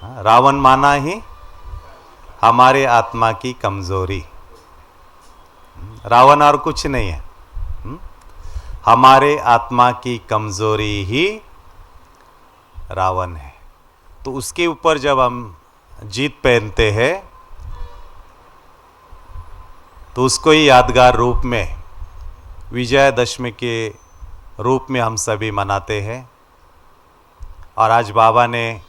रावण माना ही हमारे आत्मा की कमजोरी। रावण और कुछ नहीं है, हमारे आत्मा की कमजोरी ही रावण है। तो उसके ऊपर जब हम जीत पहनते हैं तो उसको ही यादगार रूप में विजयदशमी के रूप में हम सभी मनाते हैं। और आज बाबा ने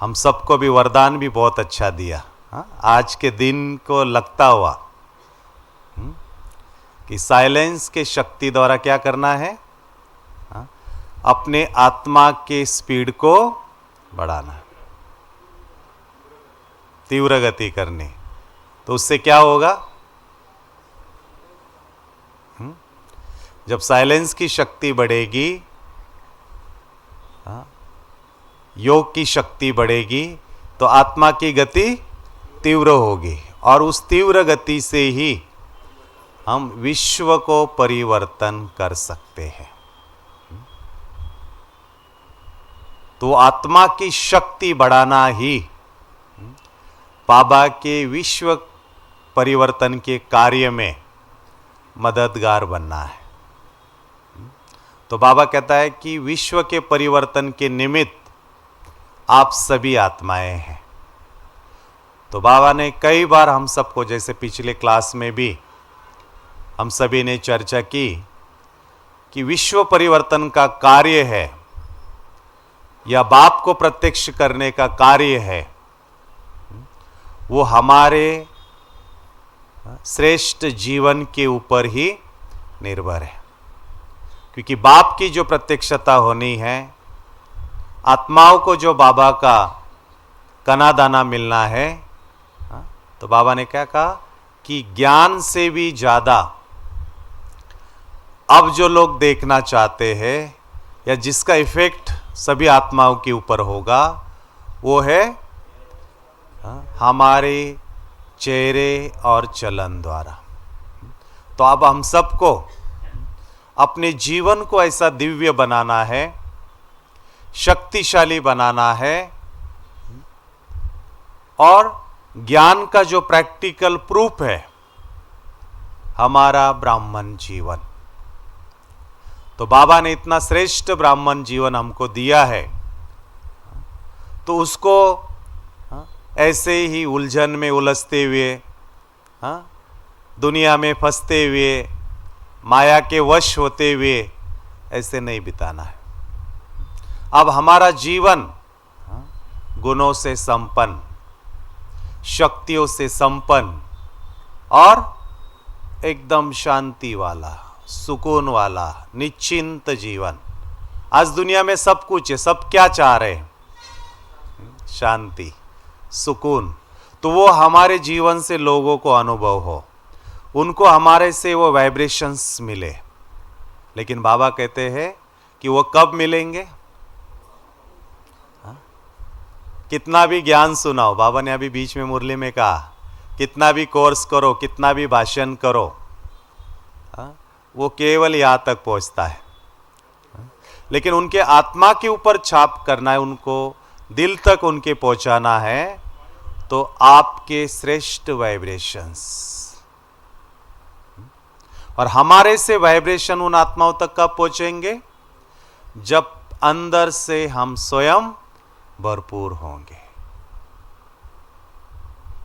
हम सबको भी वरदान भी बहुत अच्छा दिया। आज के दिन को लगता हुआ कि साइलेंस के शक्ति द्वारा क्या करना है, अपने आत्मा के स्पीड को बढ़ाना, तीव्र गति करनी। तो उससे क्या होगा, जब साइलेंस की शक्ति बढ़ेगी, योग की शक्ति बढ़ेगी, तो आत्मा की गति तीव्र होगी और उस तीव्र गति से ही हम विश्व को परिवर्तन कर सकते हैं। तो आत्मा की शक्ति बढ़ाना ही बाबा के विश्व परिवर्तन के कार्य में मददगार बनना है। तो बाबा कहता है कि विश्व के परिवर्तन के निमित्त आप सभी आत्माएं हैं। तो बाबा ने कई बार हम सबको, जैसे पिछले क्लास में भी हम सभी ने चर्चा की कि विश्व परिवर्तन का कार्य है या बाप को प्रत्यक्ष करने का कार्य है, वो हमारे श्रेष्ठ जीवन के ऊपर ही निर्भर है। क्योंकि बाप की जो प्रत्यक्षता होनी है, आत्माओं को जो बाबा का कना दाना मिलना है, तो बाबा ने क्या कहा कि ज्ञान से भी ज़्यादा अब जो लोग देखना चाहते हैं या जिसका इफेक्ट सभी आत्माओं के ऊपर होगा, वो है हमारे चेहरे और चलन द्वारा। तो अब हम सबको अपने जीवन को ऐसा दिव्य बनाना है, शक्तिशाली बनाना है और ज्ञान का जो प्रैक्टिकल प्रूफ है हमारा ब्राह्मण जीवन। तो बाबा ने इतना श्रेष्ठ ब्राह्मण जीवन हमको दिया है, तो उसको ऐसे ही उलझन में उलझते हुए, दुनिया में फंसते हुए, माया के वश होते हुए ऐसे नहीं बिताना है। अब हमारा जीवन गुणों से संपन्न, शक्तियों से संपन्न और एकदम शांति वाला, सुकून वाला, निश्चिंत जीवन। आज दुनिया में सब कुछ है, सब क्या चाह रहे हैं, शांति, सुकून। तो वो हमारे जीवन से लोगों को अनुभव हो, उनको हमारे से वो वाइब्रेशंस मिले। लेकिन बाबा कहते हैं कि वो कब मिलेंगे, कितना भी ज्ञान सुनाओ। बाबा ने अभी बीच में मुरली में कहा, कितना भी कोर्स करो, कितना भी भाषण करो, वो केवल यहाँ तक पहुँचता है। लेकिन उनके आत्मा के ऊपर छाप करना है, उनको दिल तक उनके पहुँचाना है, तो आपके श्रेष्ठ वाइब्रेशंस और हमारे से वाइब्रेशन उन आत्माओं तक कब पहुँचेंगे, जब अंदर से हम स्वयं भरपूर होंगे।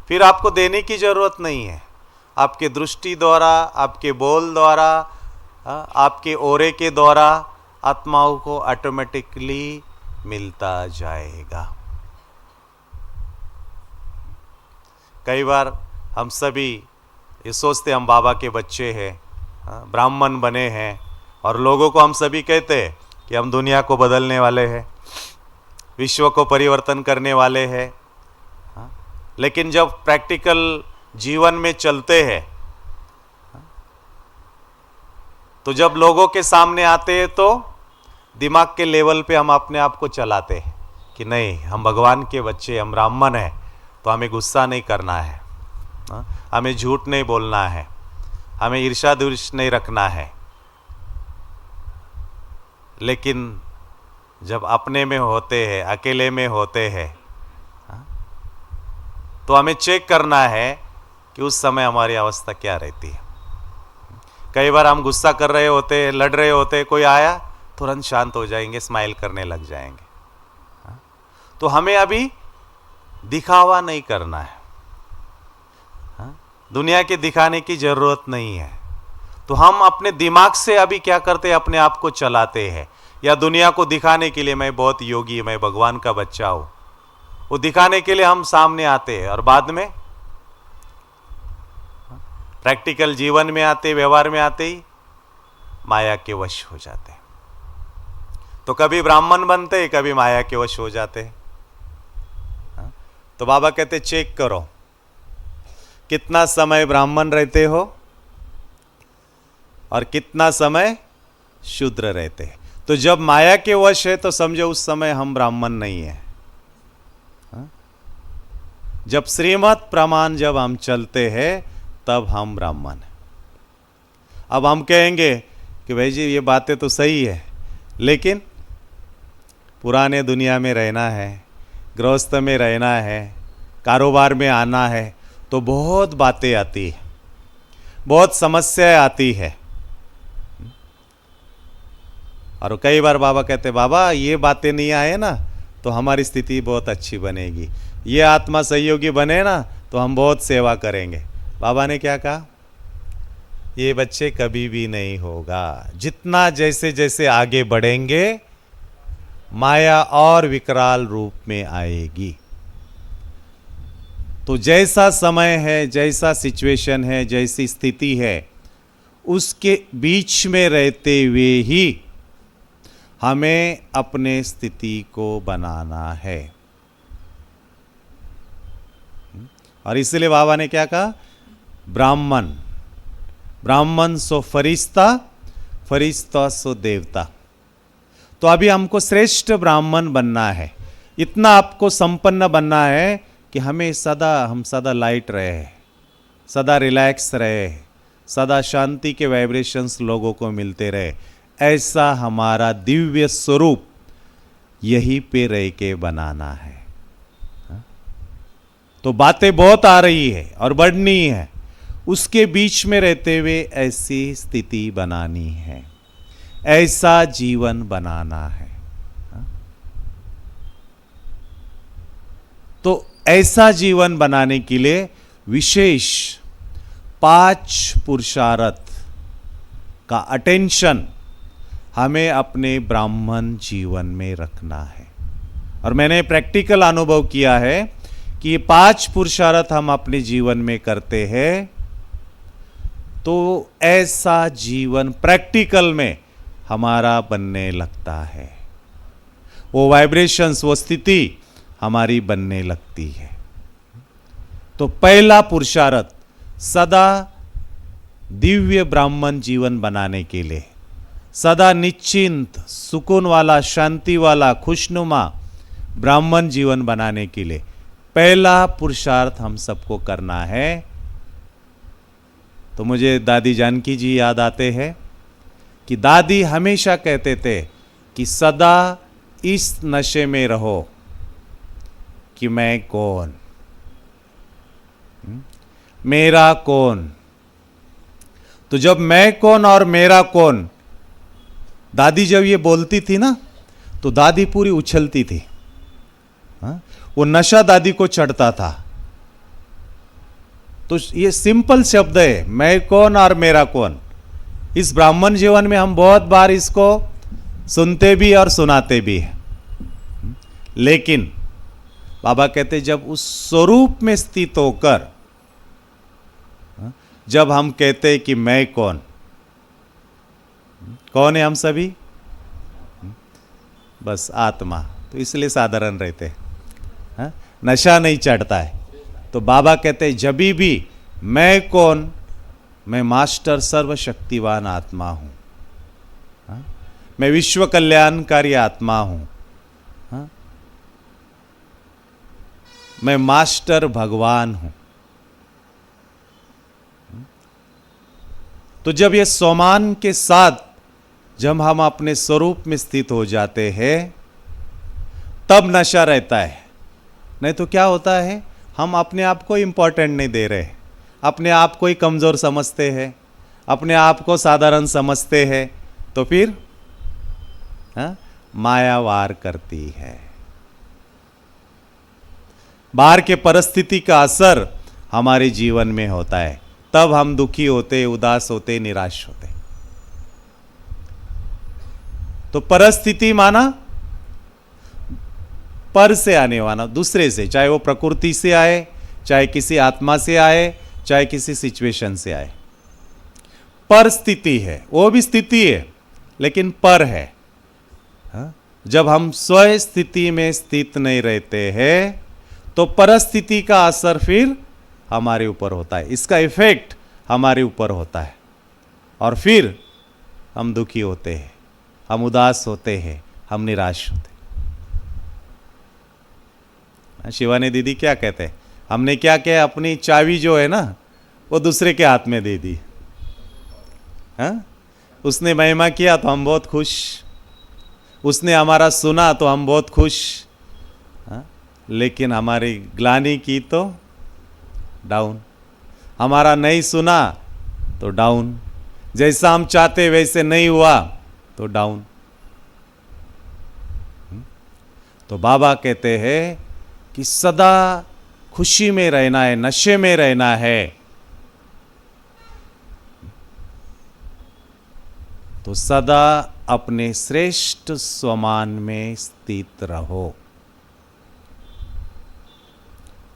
फिर आपको देने की जरूरत नहीं है। आपके दृष्टि द्वारा, आपके बोल द्वारा, आपके ओरे के द्वारा आत्माओं को ऑटोमेटिकली मिलता जाएगा। कई बार हम सभी ये सोचते हम बाबा के बच्चे हैं, ब्राह्मण बने हैं, और लोगों को हम सभी कहते हैं कि हम दुनिया को बदलने वाले हैं, विश्व को परिवर्तन करने वाले हैं। लेकिन जब प्रैक्टिकल जीवन में चलते हैं, तो जब लोगों के सामने आते हैं, तो दिमाग के लेवल पे हम अपने आप को चलाते हैं कि नहीं, हम भगवान के बच्चे, हम ब्राह्मण हैं, तो हमें गुस्सा नहीं करना है, हमें झूठ नहीं बोलना है, हमें ईर्ष्या द्वेष नहीं रखना है। लेकिन जब अपने में होते हैं, अकेले में होते हैं, तो हमें चेक करना है कि उस समय हमारी अवस्था क्या रहती है। कई बार हम गुस्सा कर रहे होते, लड़ रहे होते, कोई आया तुरंत शांत हो जाएंगे, स्माइल करने लग जाएंगे। तो हमें अभी दिखावा नहीं करना है, दुनिया के दिखाने की जरूरत नहीं है। तो हम अपने दिमाग से अभी क्या करते हैं, अपने आप को चलाते हैं, या दुनिया को दिखाने के लिए मैं बहुत योगी, मैं भगवान का बच्चा हूं, वो दिखाने के लिए हम सामने आते हैं और बाद में प्रैक्टिकल जीवन में आते, व्यवहार में आते ही माया के वश हो जाते हैं। तो कभी ब्राह्मण बनते, कभी माया के वश हो जाते हैं। तो बाबा कहते चेक करो कितना समय ब्राह्मण रहते हो और कितना समय शूद्र रहते हैं। तो जब माया के वश है तो समझो उस समय हम ब्राह्मण नहीं है। जब श्रीमत प्रमाण जब हम चलते हैं तब हम ब्राह्मण हैं। अब हम कहेंगे कि भाई जी ये बातें तो सही है, लेकिन पुराने दुनिया में रहना है, गृहस्थ में रहना है, कारोबार में आना है, तो बहुत बातें आती है, बहुत समस्याएं आती है। और कई बार बाबा कहते बाबा ये बातें नहीं आए ना तो हमारी स्थिति बहुत अच्छी बनेगी, ये आत्मा सहयोगी बने ना तो हम बहुत सेवा करेंगे। बाबा ने क्या कहा, ये बच्चे कभी भी नहीं होगा। जितना जैसे जैसे आगे बढ़ेंगे माया और विकराल रूप में आएगी। तो जैसा समय है, जैसा सिचुएशन है, जैसी स्थिति है, उसके बीच में रहते हुए ही हमें अपने स्थिति को बनाना है। और इसलिए बाबा ने क्या कहा, ब्राह्मण, ब्राह्मण सो फरिश्ता, फरिश्ता सो देवता। तो अभी हमको श्रेष्ठ ब्राह्मण बनना है, इतना आपको संपन्न बनना है कि हम सदा लाइट रहे, सदा रिलैक्स रहे, सदा शांति के वाइब्रेशंस लोगों को मिलते रहे। ऐसा हमारा दिव्य स्वरूप यहीं पे रह के बनाना है। तो बातें बहुत आ रही है और बढ़नी है, उसके बीच में रहते हुए ऐसी स्थिति बनानी है, ऐसा जीवन बनाना है। तो ऐसा जीवन बनाने के लिए विशेष 5 पुरुषार्थ का अटेंशन हमें अपने ब्राह्मण जीवन में रखना है। और मैंने प्रैक्टिकल अनुभव किया है कि ये 5 पुरुषार्थ हम अपने जीवन में करते हैं तो ऐसा जीवन प्रैक्टिकल में हमारा बनने लगता है, वो वाइब्रेशंस, वो स्थिति हमारी बनने लगती है। तो पहला पुरुषार्थ सदा दिव्य ब्राह्मण जीवन बनाने के लिए, सदा निश्चिंत, सुकून वाला, शांति वाला, खुशनुमा ब्राह्मण जीवन बनाने के लिए पहला पुरुषार्थ हम सबको करना है। तो मुझे दादी जानकी जी याद आते हैं कि दादी हमेशा कहते थे कि सदा इस नशे में रहो कि मैं कौन, मेरा कौन। तो जब मैं कौन और मेरा कौन दादी जब ये बोलती थी ना तो दादी पूरी उछलती थी। वो नशा दादी को चढ़ता था। तो ये सिंपल शब्द है, मैं कौन और मेरा कौन। इस ब्राह्मण जीवन में हम बहुत बार इसको सुनते भी और सुनाते भी हैं, लेकिन बाबा कहते जब उस स्वरूप में स्थित होकर जब हम कहते कि मैं कौन, कौन है हम सभी, बस आत्मा। तो इसलिए साधारण रहते हैं, नशा नहीं चढ़ता है। तो बाबा कहते हैं जब भी मैं कौन, मैं मास्टर सर्वशक्तिवान आत्मा हूं, मैं विश्व कल्याणकारी आत्मा हूं, मैं मास्टर भगवान हूं। तो जब ये सोमान के साथ जब हम अपने स्वरूप में स्थित हो जाते हैं तब नशा रहता है। नहीं तो क्या होता है, हम अपने आप को इम्पोर्टेंट नहीं दे रहे, अपने आप को ही कमज़ोर समझते हैं, अपने आप को साधारण समझते हैं, तो फिर माया वार करती है। बाहर के परिस्थिति का असर हमारे जीवन में होता है, तब हम दुखी होते, उदास होते, निराश होते। तो परिस्थिति माना पर से आने वाला, दूसरे से, चाहे वो प्रकृति से आए, चाहे किसी आत्मा से आए, चाहे किसी सिचुएशन से आए। पर स्थिति है, वो भी स्थिति है लेकिन पर है। जब हम स्व स्थिति में स्थित नहीं रहते हैं तो परिस्थिति का असर फिर हमारे ऊपर होता है, इसका इफेक्ट हमारे ऊपर होता है, और फिर हम दुखी होते हैं, हम उदास होते हैं, हम निराश होते हैं। शिवानी दीदी क्या कहते हैं, हमने क्या किया, अपनी चाबी जो है ना वो दूसरे के हाथ में दे दी। उसने महिमा किया तो हम बहुत खुश, उसने हमारा सुना तो हम बहुत खुश, लेकिन हमारी ग्लानि की तो डाउन, हमारा नहीं सुना तो डाउन, जैसा हम चाहते वैसे नहीं हुआ तो डाउन। तो बाबा कहते हैं कि सदा खुशी में रहना है, नशे में रहना है। तो सदा अपने श्रेष्ठ स्वमान में स्थित रहो।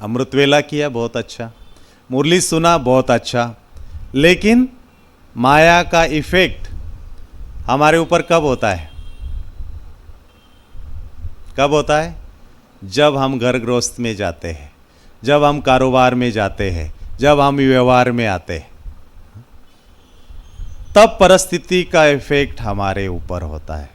अमृत वेला किया, बहुत अच्छा, मुरली सुना, बहुत अच्छा, लेकिन माया का इफेक्ट हमारे ऊपर कब होता है? कब होता है? जब हम घर गृहस्थ में जाते हैं, जब हम कारोबार में जाते हैं, जब हम व्यवहार में आते हैं, तब परिस्थिति का इफेक्ट हमारे ऊपर होता है।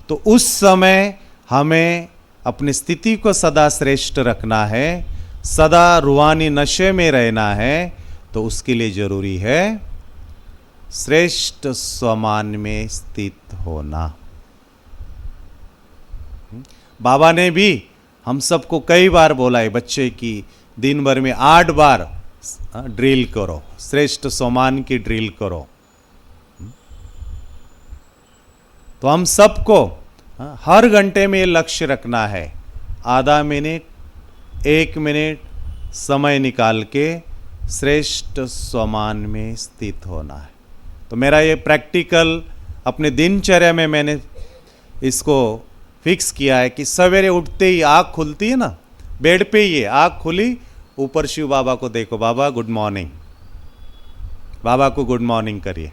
तो उस समय हमें अपनी स्थिति को सदा श्रेष्ठ रखना है, सदा रूहानी नशे में रहना है। तो उसके लिए जरूरी है श्रेष्ठ स्वमान में स्थित होना। बाबा ने भी हम सबको कई बार बोला है, बच्चे की दिन भर में 8 बार ड्रिल करो, श्रेष्ठ स्वमान की ड्रिल करो। तो हम सबको हर घंटे में लक्ष्य रखना है, आधा मिनट, 1 मिनट समय निकाल के श्रेष्ठ स्वमान में स्थित होना है। तो मेरा ये प्रैक्टिकल अपने दिनचर्या में मैंने इसको फिक्स किया है कि सवेरे उठते ही आँख खुलती है ना, बेड पे ही है, आँख खुली, ऊपर शिव बाबा को देखो, बाबा गुड मॉर्निंग, बाबा को गुड मॉर्निंग करिए।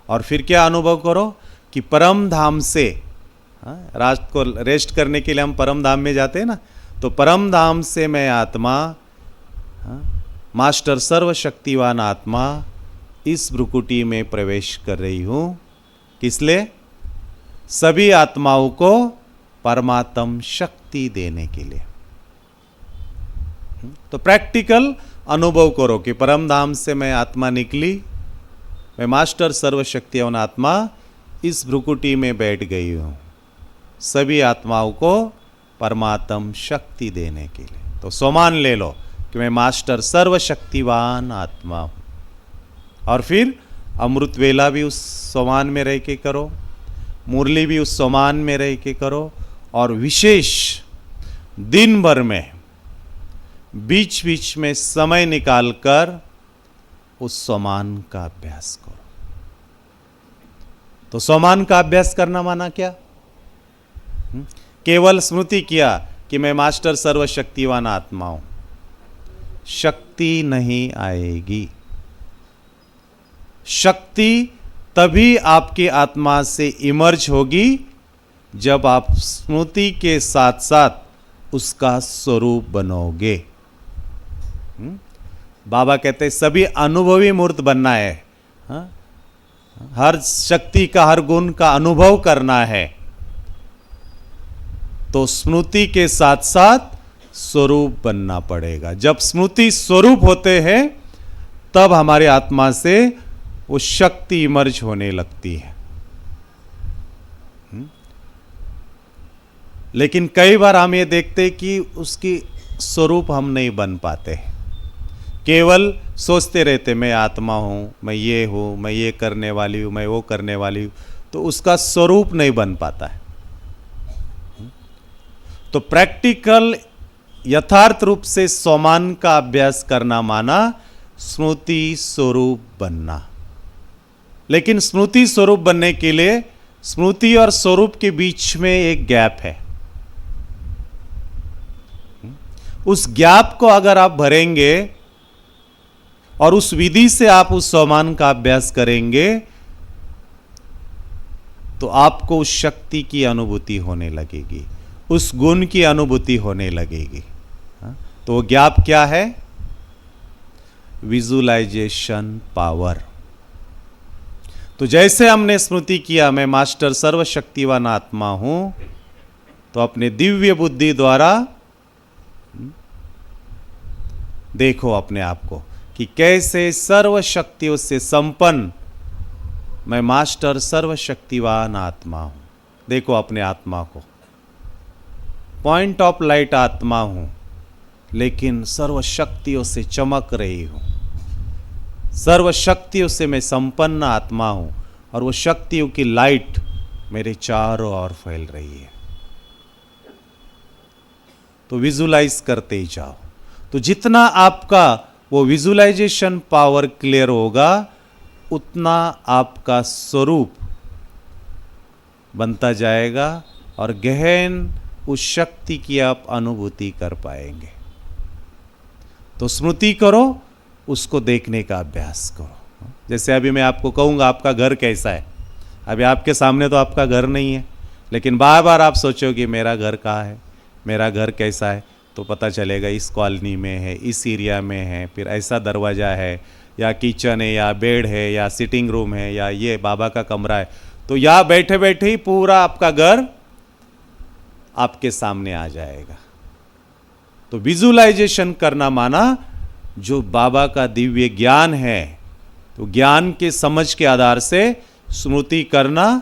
और फिर क्या अनुभव करो कि परम धाम से, रात को रेस्ट करने के लिए हम परम धाम में जाते हैं ना, तो परम धाम से मैं आत्मा, मास्टर सर्वशक्तिवान आत्मा इस भ्रुकुटी में प्रवेश कर रही हूँ। किस लिए? सभी आत्माओं को परमात्म शक्ति देने के लिए। तो प्रैक्टिकल अनुभव करो कि परम धाम से मैं आत्मा निकली, मैं मास्टर सर्वशक्तिवान आत्मा इस भ्रुकुटी में बैठ गई हूँ, सभी आत्माओं को परमात्म शक्ति देने के लिए। तो स्वमान ले लो कि मैं मास्टर सर्वशक्तिवान आत्मा हूँ। और फिर अमृत वेला भी उस स्वमान में रह के करो, मुरली भी उस स्वमान में रह के करो, और विशेष दिन भर में बीच बीच में समय निकालकर उस स्वमान का अभ्यास करो। तो स्वमान का अभ्यास करना माना क्या? केवल स्मृति किया कि मैं मास्टर सर्वशक्तिवान आत्मा हूं, शक्ति नहीं आएगी। शक्ति तभी आपकी आत्मा से इमर्ज होगी जब आप स्मृति के साथ साथ उसका स्वरूप बनोगे। बाबा कहते हैं सभी अनुभवी मूर्त बनना है, हर शक्ति का, हर गुण का अनुभव करना है। तो स्मृति के साथ साथ स्वरूप बनना पड़ेगा। जब स्मृति स्वरूप होते हैं तब हमारी आत्मा से वो शक्ति इमर्ज होने लगती है। लेकिन कई बार हम ये देखते कि उसकी स्वरूप हम नहीं बन पाते, केवल सोचते रहते मैं आत्मा हूँ, मैं ये हूँ, मैं ये करने वाली हूँ, मैं वो करने वाली हूँ, तो उसका स्वरूप नहीं बन पाता है। तो प्रैक्टिकल यथार्थ रूप से स्वमान का अभ्यास करना माना स्मृति स्वरूप बनना। लेकिन स्मृति स्वरूप बनने के लिए स्मृति और स्वरूप के बीच में एक गैप है। उस गैप को अगर आप भरेंगे और उस विधि से आप उस स्वमान का अभ्यास करेंगे तो आपको उस शक्ति की अनुभूति होने लगेगी, उस गुण की अनुभूति होने लगेगी। तो वो गैप क्या है? Visualization power. तो जैसे हमने स्मृति किया मैं मास्टर सर्वशक्तिवान आत्मा हूं, तो अपने दिव्य बुद्धि द्वारा देखो अपने आप को कि कैसे सर्व शक्तियों से संपन्न मैं मास्टर सर्वशक्तिवान आत्मा हूं। देखो अपने आत्मा को, पॉइंट ऑफ लाइट आत्मा हूं, लेकिन सर्व शक्तियों से चमक रही हूं, सर्व शक्तियों से मैं संपन्न आत्मा हूं और वो शक्तियों की लाइट मेरे चारों ओर फैल रही है। तो विजुलाइज करते ही जाओ। तो जितना आपका वो विजुलाइजेशन पावर क्लियर होगा उतना आपका स्वरूप बनता जाएगा और गहन उस शक्ति की आप अनुभूति कर पाएंगे। तो स्मृति करो, उसको देखने का अभ्यास करो। जैसे अभी मैं आपको कहूँगा आपका घर कैसा है, अभी आपके सामने तो आपका घर नहीं है, लेकिन बार बार आप सोचोगे मेरा घर कहाँ है, मेरा घर कैसा है, तो पता चलेगा इस कॉलोनी में है, इस एरिया में है, फिर ऐसा दरवाज़ा है, या किचन है, या बेड है, या सिटिंग रूम है, या ये बाबा का कमरा है। तो यहाँ बैठे बैठे ही पूरा आपका घर आपके सामने आ जाएगा। तो विजुलाइजेशन करना माना जो बाबा का दिव्य ज्ञान है, तो ज्ञान के समझ के आधार से स्मृति करना,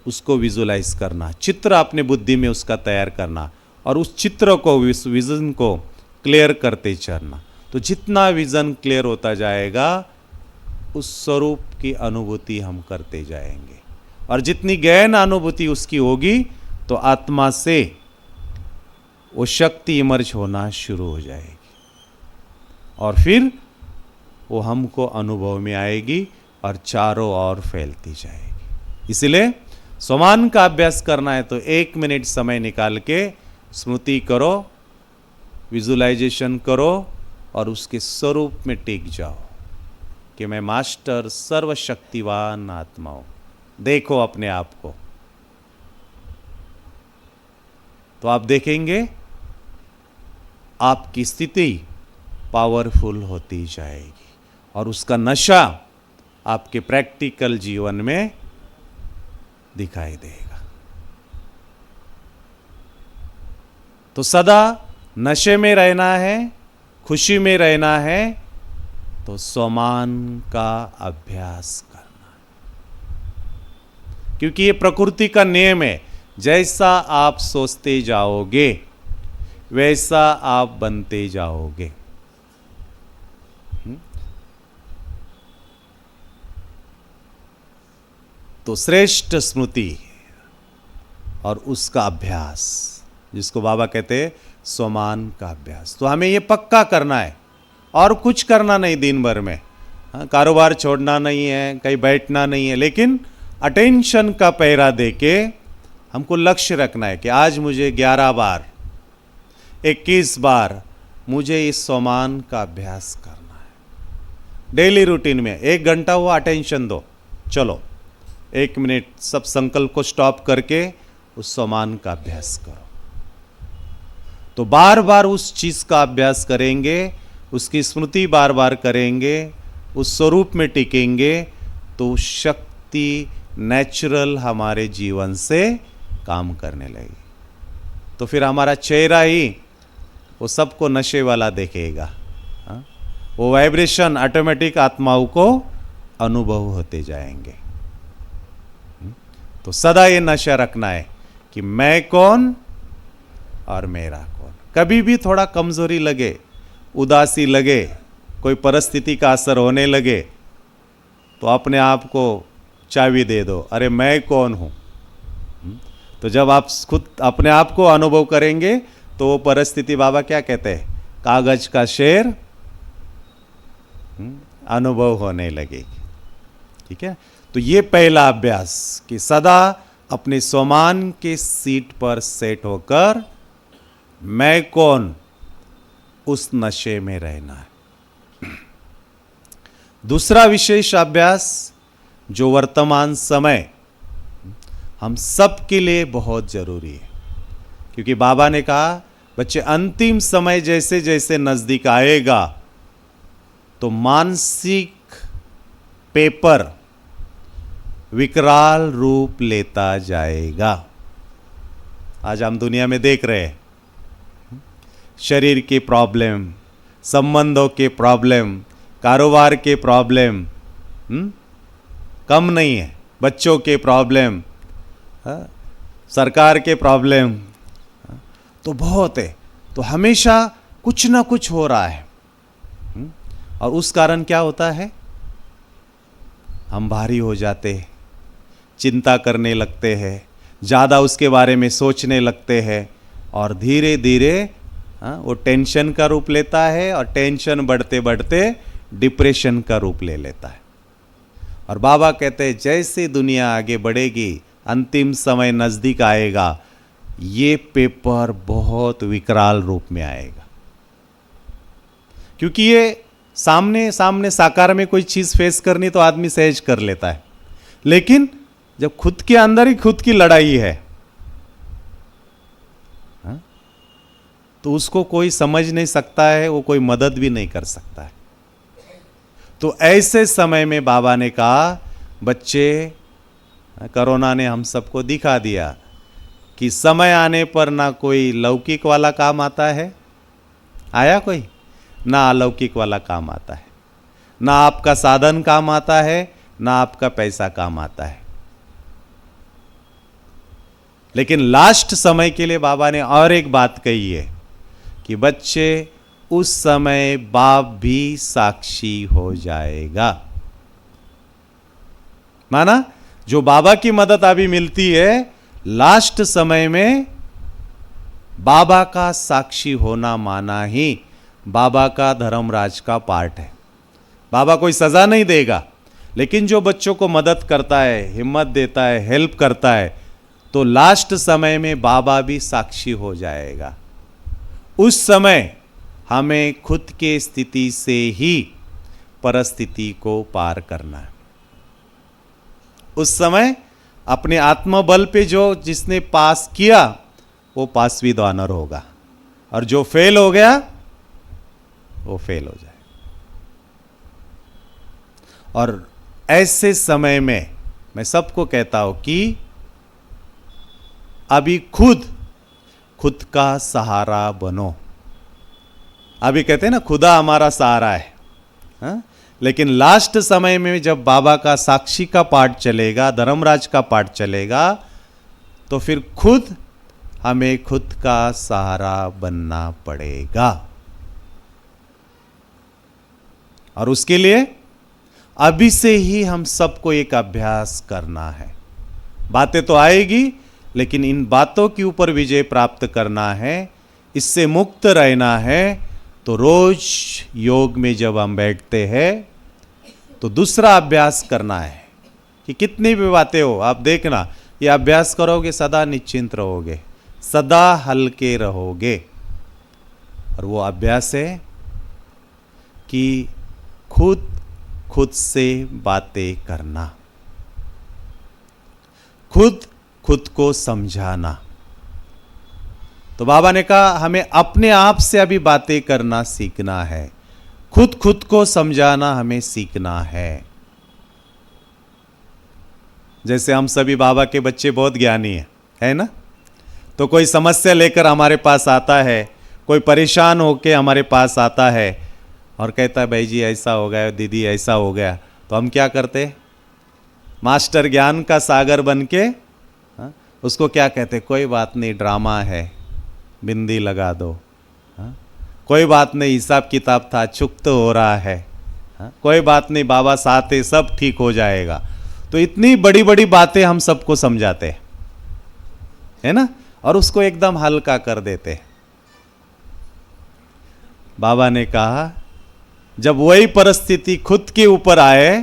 उसको विजुलाइज करना, चित्र अपने बुद्धि में उसका तैयार करना और उस चित्र को, उस विजन को क्लियर करते चलना। तो जितना विजन क्लियर होता जाएगा उस स्वरूप की अनुभूति हम करते जाएंगे और जितनी गहन अनुभूति उसकी होगी तो आत्मा से वो शक्ति इमर्ज होना शुरू हो जाएगी और फिर वो हमको अनुभव में आएगी और चारों ओर फैलती जाएगी। इसलिए स्वमान का अभ्यास करना है तो 1 मिनट समय निकाल के स्मृति करो, विजुलाइजेशन करो और उसके स्वरूप में टिक जाओ कि मैं मास्टर सर्वशक्तिवान आत्मा हूं। देखो अपने आप को, तो आप देखेंगे आपकी स्थिति पावरफुल होती जाएगी और उसका नशा आपके प्रैक्टिकल जीवन में दिखाई देगा। तो सदा नशे में रहना है, खुशी में रहना है, तो स्वमान का अभ्यास करना है, क्योंकि ये प्रकृति का नियम है। जैसा आप सोचते जाओगे वैसा आप बनते जाओगे। तो श्रेष्ठ स्मृति और उसका अभ्यास, जिसको बाबा कहते हैं स्वमान का अभ्यास, तो हमें ये पक्का करना है और कुछ करना नहीं दिन भर में। कारोबार छोड़ना नहीं है, कहीं बैठना नहीं है, लेकिन अटेंशन का पहरा देके हमको लक्ष्य रखना है कि आज मुझे 11 बार 21 बार मुझे इस स्वमान का अभ्यास करना है। डेली रूटीन में 1 घंटा हुआ अटेंशन दो, चलो 1 मिनट सब संकल्प को स्टॉप करके उस स्वमान का अभ्यास करो। तो बार बार उस चीज का अभ्यास करेंगे, उसकी स्मृति बार बार करेंगे, उस स्वरूप में टिकेंगे, तो शक्ति नेचुरल हमारे जीवन से काम करने लगी। तो फिर हमारा चेहरा ही वो सबको नशे वाला देखेगा। वो वाइब्रेशन ऑटोमेटिक आत्माओं को अनुभव होते जाएंगे। तो सदा ये नशा रखना है कि मैं कौन और मेरा कौन। कभी भी थोड़ा कमजोरी लगे, उदासी लगे, कोई परिस्थिति का असर होने लगे, तो अपने आप को चाबी दे दो, अरे मैं कौन हूं। तो जब आप खुद अपने आप को अनुभव करेंगे तो वो परिस्थिति, बाबा क्या कहते हैं, कागज का शेर अनुभव होने लगेगी। ठीक है, तो ये पहला अभ्यास कि सदा अपने स्वमान के सीट पर सेट होकर मैं कौन, उस नशे में रहना है। दूसरा विशेष अभ्यास जो वर्तमान समय हम सब के लिए बहुत जरूरी है, क्योंकि बाबा ने कहा बच्चे अंतिम समय जैसे जैसे नजदीक आएगा तो मानसिक पेपर विकराल रूप लेता जाएगा। आज हम दुनिया में देख रहे हैं, शरीर के प्रॉब्लम, संबंधों के प्रॉब्लम, कारोबार के प्रॉब्लम कम नहीं है, बच्चों के प्रॉब्लम, सरकार के प्रॉब्लम तो बहुत है। तो हमेशा कुछ ना कुछ हो रहा है, और उस कारण क्या होता है, हम भारी हो जाते हैं, चिंता करने लगते हैं, ज़्यादा उसके बारे में सोचने लगते हैं, और धीरे धीरे वो टेंशन का रूप लेता है, और टेंशन बढ़ते बढ़ते डिप्रेशन का रूप ले लेता है। और बाबा कहते हैं जैसे दुनिया आगे बढ़ेगी, अंतिम समय नज़दीक आएगा, ये पेपर बहुत विकराल रूप में आएगा। क्योंकि ये सामने सामने साकार में कोई चीज़ फेस करनी तो आदमी सहज कर लेता है, लेकिन जब खुद के अंदर ही खुद की लड़ाई है तो उसको कोई समझ नहीं सकता है, वो कोई मदद भी नहीं कर सकता है। तो ऐसे समय में बाबा ने कहा बच्चे, कोरोना ने हम सबको दिखा दिया कि समय आने पर ना कोई लौकिक वाला काम आता है, आया कोई, ना अलौकिक वाला काम आता है, ना आपका साधन काम आता है, ना आपका पैसा काम आता है। लेकिन लास्ट समय के लिए बाबा ने और एक बात कही है कि बच्चे उस समय बाप भी साक्षी हो जाएगा। माना जो बाबा की मदद अभी मिलती है, लास्ट समय में बाबा का साक्षी होना माना ही बाबा का धर्मराज का पार्ट है। बाबा कोई सजा नहीं देगा, लेकिन जो बच्चों को मदद करता है, हिम्मत देता है, हेल्प करता है, तो लास्ट समय में बाबा भी साक्षी हो जाएगा। उस समय हमें खुद के स्थिति से ही परिस्थिति को पार करना है। उस समय अपने आत्मबल पे जो जिसने पास किया वो पास विद ऑनर होगा, और जो फेल हो गया वो फेल हो जाए। और ऐसे समय में मैं सबको कहता हूं कि अभी खुद का सहारा बनो। अभी कहते हैं ना खुदा हमारा सहारा है, हा? लेकिन लास्ट समय में जब बाबा का साक्षी का पाठ चलेगा, धर्मराज का पाठ चलेगा, तो फिर हमें खुद का सहारा बनना पड़ेगा। और उसके लिए अभी से ही हम सबको एक अभ्यास करना है। बातें तो आएगी, लेकिन इन बातों के ऊपर विजय प्राप्त करना है, इससे मुक्त रहना है। तो रोज योग में जब हम बैठते हैं तो दूसरा अभ्यास करना है कि कितनी भी बातें हो, आप देखना ये अभ्यास करोगे सदा निश्चिंत रहोगे, सदा हल्के रहोगे। और वो अभ्यास है कि खुद से बातें करना, खुद को समझाना। तो बाबा ने कहा हमें अपने आप से अभी बातें करना सीखना है, खुद को समझाना हमें सीखना है। जैसे हम सभी बाबा के बच्चे बहुत ज्ञानी है ना? तो कोई समस्या लेकर हमारे पास आता है, कोई परेशान होकर हमारे पास आता है और कहता है भाई जी ऐसा हो गया, दीदी ऐसा हो गया, तो हम क्या करते? मास्टर ज्ञान का सागर बन के उसको क्या कहते? कोई बात नहीं, ड्रामा है, बिंदी लगा दो, हाँ? कोई बात नहीं, हिसाब किताब था, चुक तो हो रहा है, हाँ? कोई बात नहीं, बाबा साथ है, सब ठीक हो जाएगा। तो इतनी बड़ी बड़ी बातें हम सबको समझाते हैं, है ना, और उसको एकदम हल्का कर देते हैं। बाबा ने कहा जब वही परिस्थिति खुद के ऊपर आए,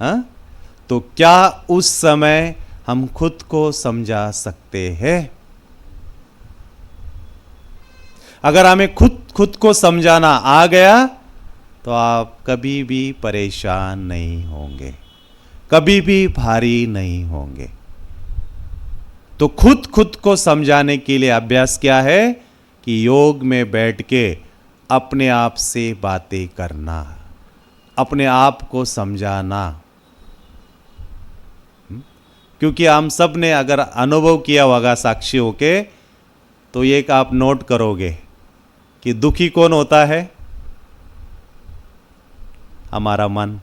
हाँ, तो क्या उस समय हम खुद को समझा सकते हैं? अगर हमें खुद को समझाना आ गया तो आप कभी भी परेशान नहीं होंगे, कभी भी भारी नहीं होंगे। तो खुद को समझाने के लिए अभ्यास क्या है कि योग में बैठ के अपने आप से बातें करना, अपने आप को समझाना। क्योंकि हम सब ने अगर अनुभव किया होगा साक्षी होके, तो एक आप नोट करोगे कि दुखी कौन होता है? हमारा मन।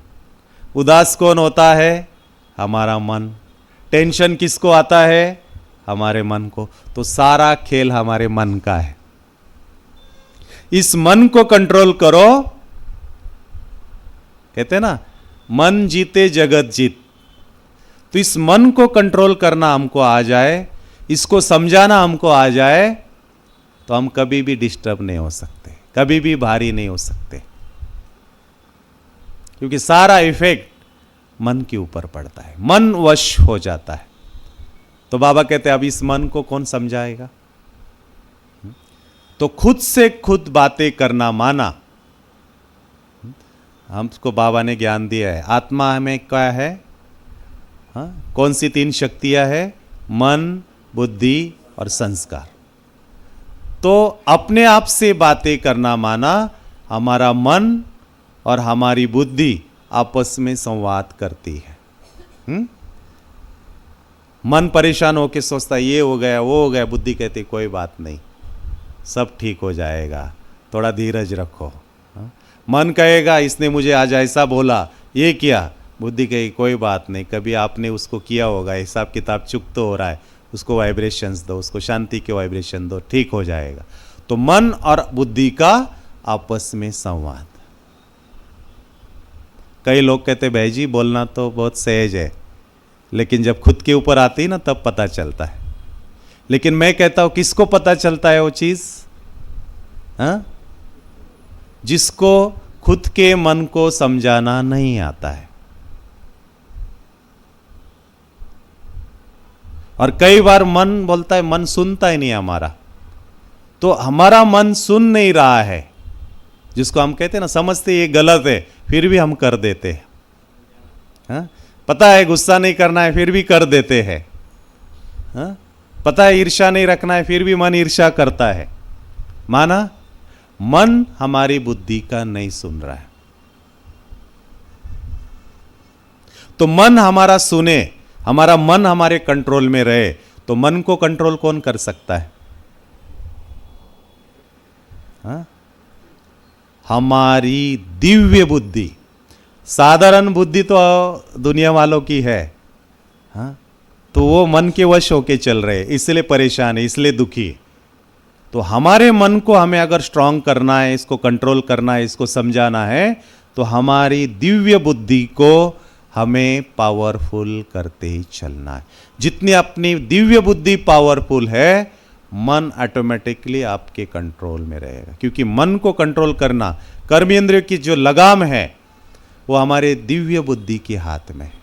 उदास कौन होता है? हमारा मन। टेंशन किसको आता है? हमारे मन को। तो सारा खेल हमारे मन का है। इस मन को कंट्रोल करो। कहते हैं ना, मन जीते जगत जीत। तो इस मन को कंट्रोल करना हमको आ जाए, इसको समझाना हमको आ जाए, तो हम कभी भी डिस्टर्ब नहीं हो सकते, कभी भी भारी नहीं हो सकते। क्योंकि सारा इफेक्ट मन के ऊपर पड़ता है, मन वश हो जाता है। तो बाबा कहते हैं अब इस मन को कौन समझाएगा? तो खुद से खुद बातें करना माना। हमको बाबा ने ज्ञान दिया है, आत्मा हमें क्या है? हाँ? कौन सी 3 शक्तियां है? मन, बुद्धि और संस्कार। तो अपने आप से बातें करना माना हमारा मन और हमारी बुद्धि आपस में संवाद करती है। मन परेशान होकर सोचता ये हो गया वो हो गया, बुद्धि कहती कोई बात नहीं, सब ठीक हो जाएगा, थोड़ा धीरज रखो। मन कहेगा इसने मुझे आज ऐसा बोला, ये किया, बुद्धि कहेगी कोई बात नहीं, कभी आपने उसको किया होगा, हिसाब किताब चुक तो हो रहा है, उसको वाइब्रेशंस दो, उसको शांति के वाइब्रेशन दो, ठीक हो जाएगा। तो मन और बुद्धि का आपस में संवाद। कई लोग कहते भाई जी बोलना तो बहुत सहज है, लेकिन जब खुद के ऊपर आती है ना तब पता चलता है। लेकिन मैं कहता हूं किसको पता चलता है वो चीज? हाँ? जिसको खुद के मन को समझाना नहीं आता है। और कई बार मन बोलता है, मन सुनता ही नहीं हमारा। तो हमारा मन सुन नहीं रहा है, जिसको हम कहते हैं ना, समझते ये गलत है फिर भी हम कर देते हैं। हाँ? पता है गुस्सा नहीं करना है फिर भी कर देते हैं। हाँ? पता है ईर्ष्या नहीं रखना है फिर भी मन ईर्ष्या करता है। माना मन हमारी बुद्धि का नहीं सुन रहा है। तो मन हमारा सुने, हमारा मन हमारे कंट्रोल में रहे, तो मन को कंट्रोल कौन कर सकता है? हाँ? हमारी दिव्य बुद्धि। साधारण बुद्धि तो दुनिया वालों की है। हाँ? तो वो मन के वश होके चल रहे, इसलिए परेशान है, इसलिए दुखी है। तो हमारे मन को हमें अगर स्ट्रांग करना है, इसको कंट्रोल करना है, इसको समझाना है, तो हमारी दिव्य बुद्धि को हमें पावरफुल करते ही चलना है। जितनी अपनी दिव्य बुद्धि पावरफुल है, मन ऑटोमेटिकली आपके कंट्रोल में रहेगा। क्योंकि मन को कंट्रोल करना, कर्मेंद्रिय की जो लगाम है वो हमारे दिव्य बुद्धि के हाथ में है।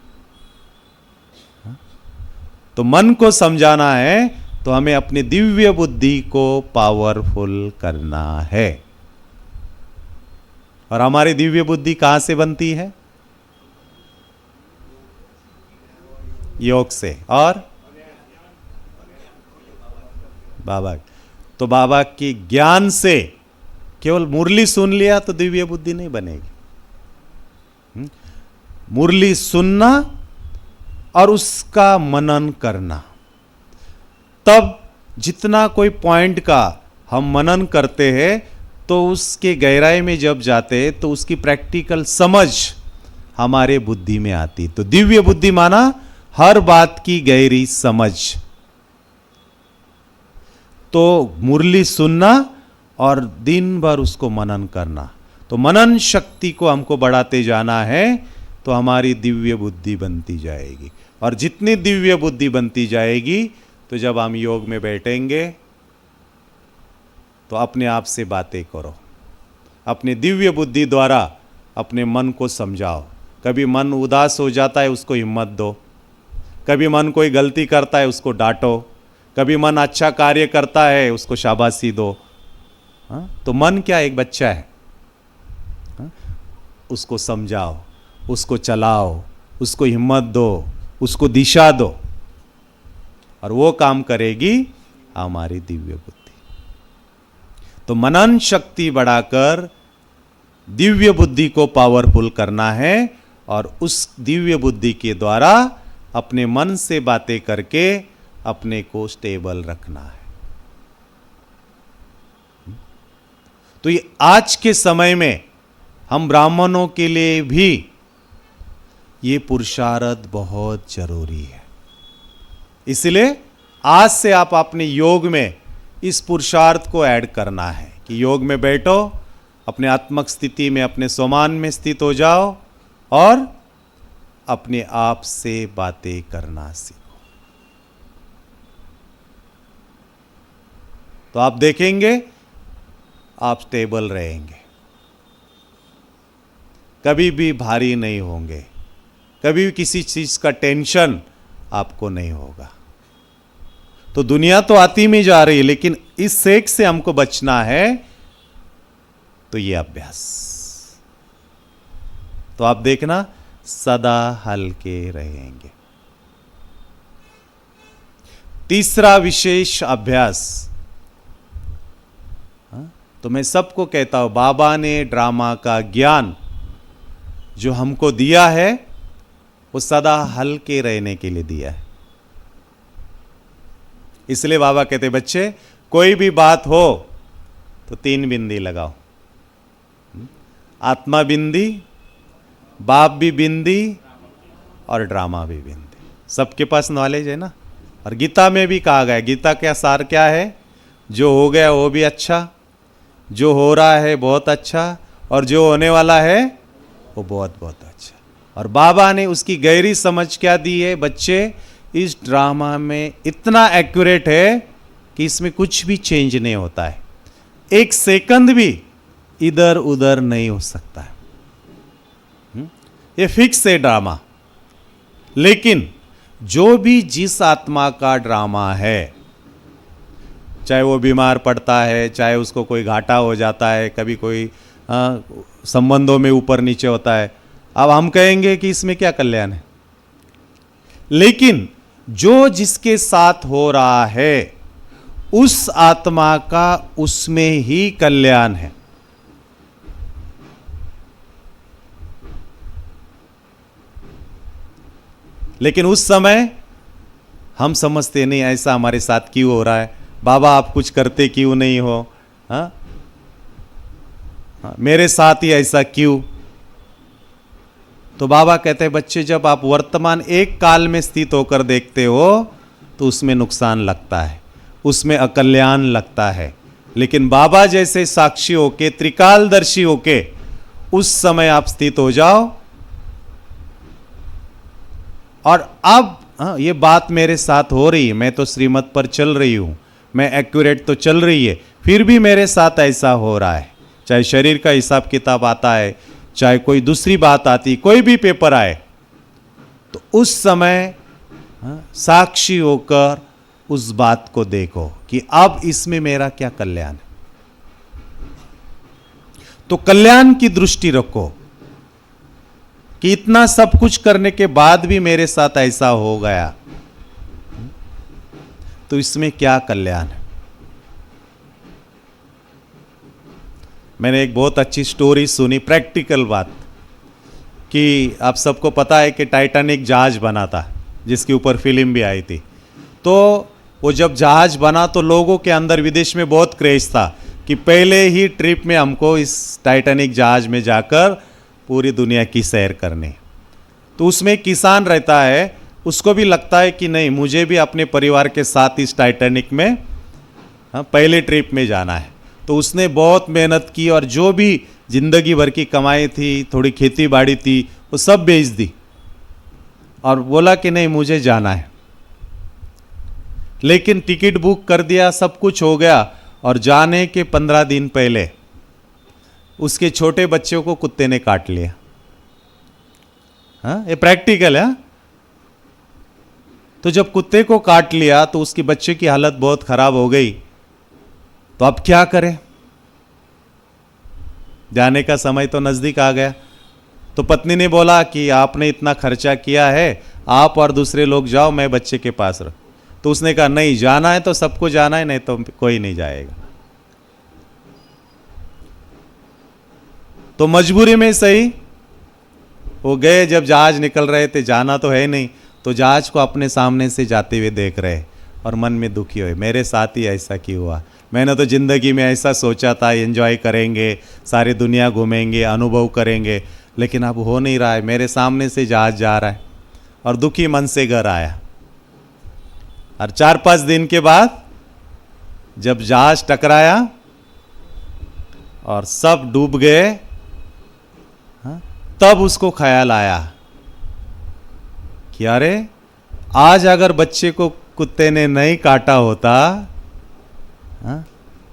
तो मन को समझाना है तो हमें अपनी दिव्य बुद्धि को पावरफुल करना है। और हमारी दिव्य बुद्धि कहां से बनती है? योग से और बाबा। तो बाबा की ज्ञान से, केवल मुरली सुन लिया तो दिव्य बुद्धि नहीं बनेगी। मुरली सुनना और उसका मनन करना, तब जितना कोई पॉइंट का हम मनन करते हैं तो उसके गहराई में जब जाते हैं तो उसकी प्रैक्टिकल समझ हमारे बुद्धि में आती। तो दिव्य बुद्धि माना हर बात की गहरी समझ। तो मुरली सुनना और दिन भर उसको मनन करना। तो मनन शक्ति को हमको बढ़ाते जाना है, तो हमारी दिव्य बुद्धि बनती जाएगी। और जितनी दिव्य बुद्धि बनती जाएगी, तो जब हम योग में बैठेंगे तो अपने आप से बातें करो, अपने दिव्य बुद्धि द्वारा अपने मन को समझाओ। कभी मन उदास हो जाता है, उसको हिम्मत दो। कभी मन कोई गलती करता है, उसको डांटो। कभी मन अच्छा कार्य करता है, उसको शाबाशी दो। तो मन क्या एक बच्चा है, उसको समझाओ, उसको चलाओ, उसको हिम्मत दो, उसको दिशा दो, और वो काम करेगी हमारी दिव्य बुद्धि। तो मनन शक्ति बढ़ाकर दिव्य बुद्धि को पावरफुल करना है, और उस दिव्य बुद्धि के द्वारा अपने मन से बातें करके अपने को स्टेबल रखना है। तो ये आज के समय में हम ब्राह्मणों के लिए भी ये पुरुषार्थ बहुत जरूरी है। इसलिए आज से आप अपने योग में इस पुरुषार्थ को ऐड करना है कि योग में बैठो, अपने आत्मक स्थिति में, अपने स्वमान में स्थित हो जाओ और अपने आप से बातें करना सीखो। तो आप देखेंगे आप स्टेबल रहेंगे, कभी भी भारी नहीं होंगे, कभी भी किसी चीज का टेंशन आपको नहीं होगा। तो दुनिया तो आती में जा रही है, लेकिन इस सेक से हमको बचना है, तो ये अभ्यास। तो आप देखना सदा हल्के रहेंगे। तीसरा विशेष अभ्यास, तो मैं सबको कहता हूं, बाबा ने ड्रामा का ज्ञान जो हमको दिया है, वो सदा हल्के रहने के लिए दिया है। इसलिए बाबा कहते बच्चे, कोई भी बात हो तो 3 बिंदी लगाओ, आत्मा बिंदी, बाप भी बिंदी, और ड्रामा भी बिंदी। सबके पास नॉलेज है ना। और गीता में भी कहा गया, गीता का सार क्या है? जो हो गया वो भी अच्छा, जो हो रहा है बहुत अच्छा, और जो होने वाला है वो बहुत बहुत अच्छा। और बाबा ने उसकी गहरी समझ क्या दी है? बच्चे, इस ड्रामा में इतना एक्यूरेट है कि इसमें कुछ भी चेंज नहीं होता है, 1 सेकंड भी इधर उधर नहीं हो सकता है। ये फिक्स है ड्रामा। लेकिन जो भी जिस आत्मा का ड्रामा है, चाहे वो बीमार पड़ता है, चाहे उसको कोई घाटा हो जाता है, कभी कोई संबंधों में ऊपर नीचे होता है, अब हम कहेंगे कि इसमें क्या कल्याण है। लेकिन जो जिसके साथ हो रहा है, उस आत्मा का उसमें ही कल्याण है। लेकिन उस समय हम समझते नहीं, ऐसा हमारे साथ क्यों हो रहा है, बाबा आप कुछ करते क्यों नहीं हो, हाँ मेरे साथ ही ऐसा क्यों। तो बाबा कहते हैं बच्चे, जब आप वर्तमान एक काल में स्थित होकर देखते हो तो उसमें नुकसान लगता है, उसमें अकल्याण लगता है। लेकिन बाबा जैसे साक्षी होके, त्रिकालदर्शी होके उस समय आप स्थित हो जाओ, और अब ये बात मेरे साथ हो रही है, मैं तो श्रीमत पर चल रही हूं, मैं एक्यूरेट तो चल रही है, फिर भी मेरे साथ ऐसा हो रहा है। चाहे शरीर का हिसाब किताब आता है, चाहे कोई दूसरी बात आती, कोई भी पेपर आए, तो उस समय साक्षी होकर उस बात को देखो कि अब इसमें मेरा क्या कल्याण है। तो कल्याण की दृष्टि रखो कि इतना सब कुछ करने के बाद भी मेरे साथ ऐसा हो गया, तो इसमें क्या कल्याण है। मैंने एक बहुत अच्छी स्टोरी सुनी, प्रैक्टिकल बात, कि आप सबको पता है कि टाइटैनिक जहाज बना था, जिसके ऊपर फिल्म भी आई थी। तो वो जब जहाज बना तो लोगों के अंदर विदेश में बहुत क्रेज था कि पहले ही ट्रिप में हमको इस टाइटैनिक जहाज में जाकर पूरी दुनिया की सैर करनी। तो उसमें एक किसान रहता है, उसको भी लगता है कि नहीं, मुझे भी अपने परिवार के साथ इस टाइटैनिक में हाँ, पहले ट्रिप में जाना है। तो उसने बहुत मेहनत की और जो भी जिंदगी भर की कमाई थी, थोड़ी खेती बाड़ी थी, वो सब बेच दी और बोला कि नहीं मुझे जाना है। लेकिन टिकट बुक कर दिया, सब कुछ हो गया और जाने के 15 दिन पहले उसके छोटे बच्चों को कुत्ते ने काट लिया। हाँ, ये प्रैक्टिकल है। तो जब कुत्ते को काट लिया तो उसकी बच्चे की हालत बहुत खराब हो गई। तो अब क्या करें? जाने का समय तो नजदीक आ गया। तो पत्नी ने बोला कि आपने इतना खर्चा किया है, आप और दूसरे लोग जाओ, मैं बच्चे के पास रहूं। तो उसने कहा नहीं, जाना है तो सबको जाना है, नहीं तो कोई नहीं जाएगा। तो मजबूरी में सही वो गए। जब जहाज निकल रहे थे, जाना तो है नहीं, तो जहाज को अपने सामने से जाते हुए देख रहे और मन में दुखी हुए, मेरे साथ ही ऐसा क्यों हुआ? मैंने तो जिंदगी में ऐसा सोचा था, एंजॉय करेंगे, सारी दुनिया घूमेंगे, अनुभव करेंगे, लेकिन अब हो नहीं रहा है। मेरे सामने से जहाज जा रहा है और दुखी मन से घर आया। और 4-5 दिन के बाद जब जहाज टकराया और सब डूब गए, तब उसको ख्याल आया कि अरे आज अगर बच्चे को कुत्ते ने नहीं काटा होता,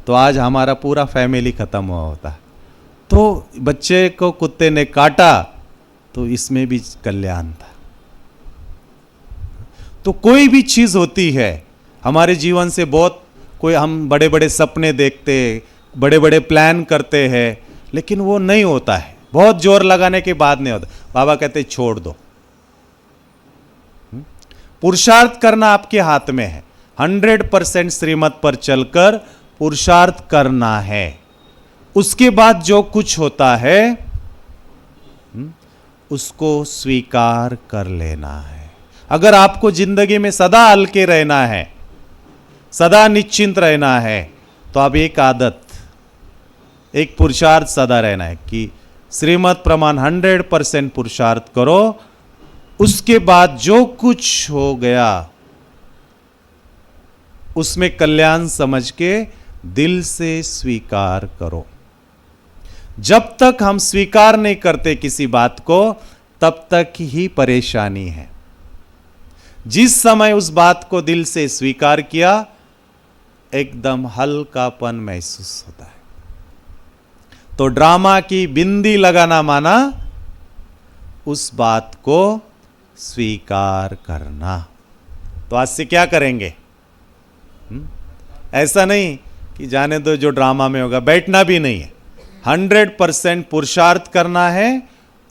तो आज हमारा पूरा फैमिली खत्म हुआ होता। तो बच्चे को कुत्ते ने काटा तो इसमें भी कल्याण था। तो कोई भी चीज होती है हमारे जीवन से, बहुत कोई हम बड़े बड़े सपने देखते, बड़े बड़े प्लान करते हैं, लेकिन वो नहीं होता है। बहुत जोर लगाने के बाद नहीं होता। बाबा कहते छोड़ दो। पुरुषार्थ करना आपके हाथ में है। 100% श्रीमत पर चलकर पुरुषार्थ करना है। उसके बाद जो कुछ होता है उसको स्वीकार कर लेना है। अगर आपको जिंदगी में सदा हल्के रहना है, सदा निश्चिंत रहना है, तो अब एक आदत, एक पुरुषार्थ सदा रहना है कि श्रीमत प्रमाण 100% पुरुषार्थ करो। उसके बाद जो कुछ हो गया उसमें कल्याण समझ के दिल से स्वीकार करो। जब तक हम स्वीकार नहीं करते किसी बात को, तब तक ही परेशानी है। जिस समय उस बात को दिल से स्वीकार किया, एकदम हल्कापन महसूस होता है। तो ड्रामा की बिंदी लगाना माना उस बात को स्वीकार करना। तो आज से क्या करेंगे? ऐसा नहीं कि जाने दो जो ड्रामा में होगा, बैठना भी नहीं है। 100% पुरुषार्थ करना है।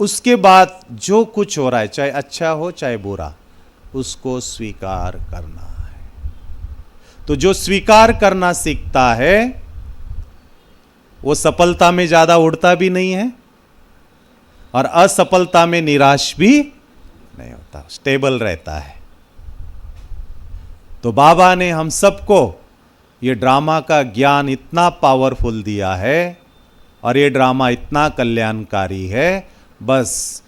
उसके बाद जो कुछ हो रहा है, चाहे अच्छा हो चाहे बुरा, उसको स्वीकार करना है। तो जो स्वीकार करना सीखता है वो सफलता में ज्यादा उड़ता भी नहीं है और असफलता में निराश भी नहीं होता, स्टेबल रहता है। तो बाबा ने हम सबको ये ड्रामा का ज्ञान इतना पावरफुल दिया है और ये ड्रामा इतना कल्याणकारी है। बस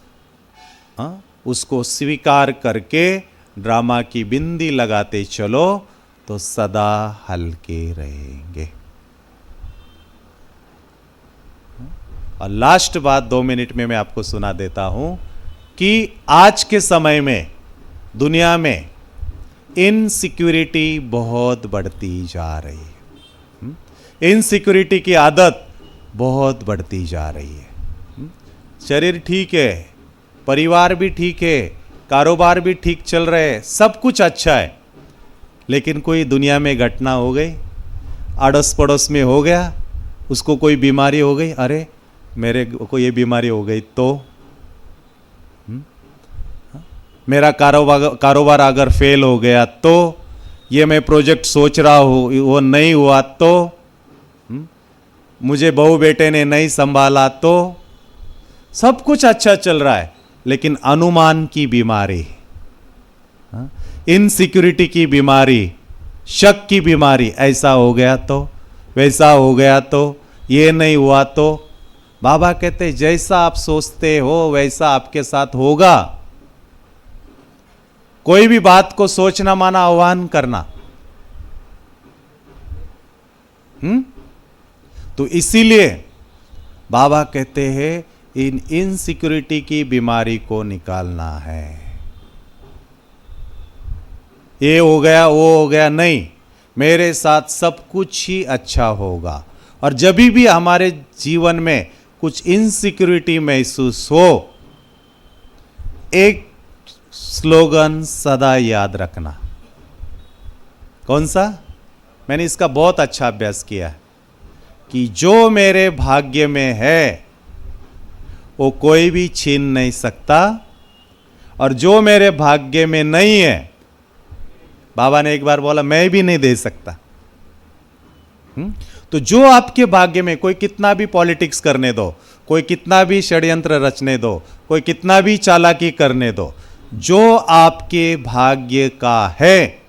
उसको स्वीकार करके ड्रामा की बिंदी लगाते चलो तो सदा हल्के रहेंगे। और लास्ट बात 2 मिनट में मैं आपको सुना देता हूं कि आज के समय में दुनिया में इनसिक्योरिटी बहुत बढ़ती जा रही है। इनसिक्योरिटी की आदत बहुत बढ़ती जा रही है। शरीर ठीक है, परिवार भी ठीक है, कारोबार भी ठीक चल रहे हैं, सब कुछ अच्छा है, लेकिन कोई दुनिया में घटना हो गई, अड़ोस पड़ोस में हो गया, उसको कोई बीमारी हो गई, अरे मेरे को ये बीमारी हो गई तो मेरा कारोबार अगर फेल हो गया तो, ये मैं प्रोजेक्ट सोच रहा हूं वो नहीं हुआ तो, मुझे बहू बेटे ने नहीं संभाला तो। सब कुछ अच्छा चल रहा है, लेकिन अनुमान की बीमारी, इनसिक्योरिटी की बीमारी, शक की बीमारी, ऐसा हो गया तो, वैसा हो गया तो, ये नहीं हुआ तो। बाबा कहते जैसा आप सोचते हो वैसा आपके साथ होगा। कोई भी बात को सोचना माना आह्वान करना। तो इसीलिए बाबा कहते हैं इन इनसिक्योरिटी की बीमारी को निकालना है। ये हो गया वो हो गया, नहीं, मेरे साथ सब कुछ ही अच्छा होगा। और जब भी हमारे जीवन में कुछ इनसिक्योरिटी महसूस हो, एक स्लोगन सदा याद रखना। कौन सा? मैंने इसका बहुत अच्छा अभ्यास किया है कि जो मेरे भाग्य में है वो कोई भी छीन नहीं सकता, और जो मेरे भाग्य में नहीं है, बाबा ने एक बार बोला, मैं भी नहीं दे सकता। तो जो आपके भाग्य में, कोई कितना भी पॉलिटिक्स करने दो, कोई कितना भी षड्यंत्र रचने दो, कोई कितना भी चालाकी करने दो, जो आपके भाग्य का है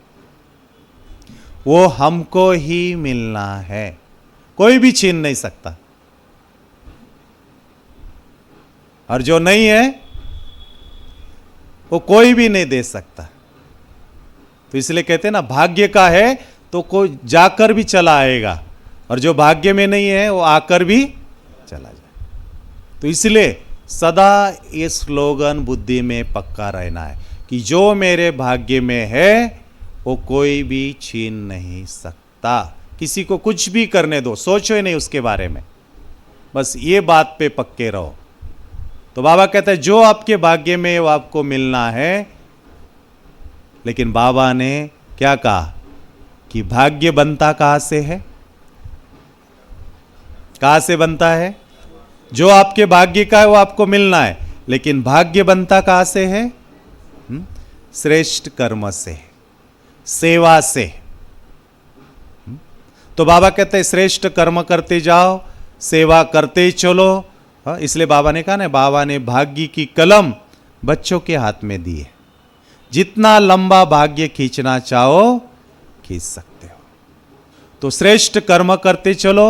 वो हमको ही मिलना है, कोई भी छीन नहीं सकता। और जो नहीं है वो कोई भी नहीं दे सकता। तो इसलिए कहते हैं ना, भाग्य का है तो कोई जाकर भी चला आएगा, और जो भाग्य में नहीं है वो आकर भी चला जाए। तो इसलिए सदा ये स्लोगन बुद्धि में पक्का रहना है कि जो मेरे भाग्य में है वो कोई भी छीन नहीं सकता। किसी को कुछ भी करने दो, सोचो ही नहीं उसके बारे में, बस ये बात पे पक्के रहो। तो बाबा कहते हैं जो आपके भाग्य में वो आपको मिलना है। लेकिन बाबा ने क्या कहा कि भाग्य बनता कहां से है? कहां से बनता है? जो आपके भाग्य का है वो आपको मिलना है, लेकिन भाग्य बनता कहां से है? श्रेष्ठ कर्म से, सेवा से। तो बाबा कहते हैं श्रेष्ठ कर्म करते जाओ, सेवा करते चलो। इसलिए बाबा ने कहा ना, बाबा ने भाग्य की कलम बच्चों के हाथ में दी है। जितना लंबा भाग्य खींचना चाहो खींच सकते हो। तो श्रेष्ठ कर्म करते चलो,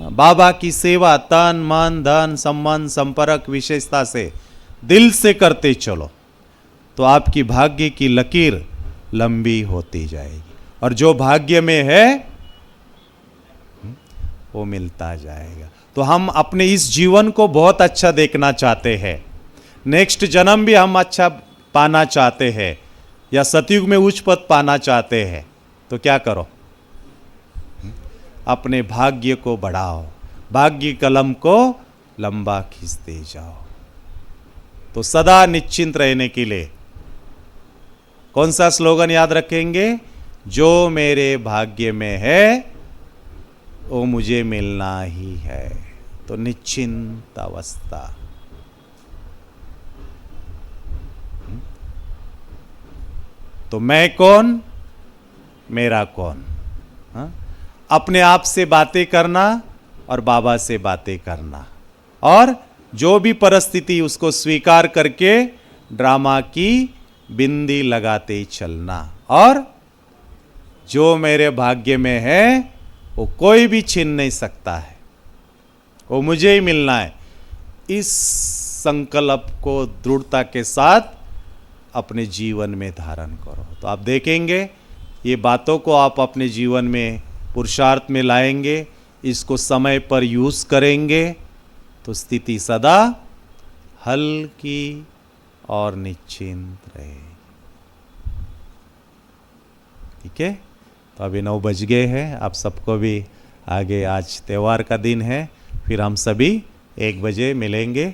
बाबा की सेवा तन मन धन संबंध संपर्क विशेषता से दिल से करते चलो, तो आपकी भाग्य की लकीर लंबी होती जाएगी, और जो भाग्य में है वो मिलता जाएगा। तो हम अपने इस जीवन को बहुत अच्छा देखना चाहते हैं, नेक्स्ट जन्म भी हम अच्छा पाना चाहते हैं, या सतयुग में उच्च पद पाना चाहते हैं, तो क्या करो? अपने भाग्य को बढ़ाओ, भाग्य कलम को लंबा खींचते जाओ। तो सदा निश्चिंत रहने के लिए कौन सा स्लोगन याद रखेंगे? जो मेरे भाग्य में है वो मुझे मिलना ही है। तो निश्चिंत अवस्था। तो मैं कौन, मेरा कौन? अपने आप से बातें करना और बाबा से बातें करना, और जो भी परिस्थिति उसको स्वीकार करके ड्रामा की बिंदी लगाते चलना, और जो मेरे भाग्य में है वो कोई भी छीन नहीं सकता है, वो मुझे ही मिलना है। इस संकल्प को दृढ़ता के साथ अपने जीवन में धारण करो। तो आप देखेंगे ये बातों को आप अपने जीवन में पुरुषार्थ में लाएंगे, इसको समय पर यूज़ करेंगे, तो स्थिति सदा हल्की और निश्चिंत रहेगी। ठीक है? तो अभी 9 बज गए हैं। आप सबको भी आगे, आज त्यौहार का दिन है, फिर हम सभी 1 बजे मिलेंगे।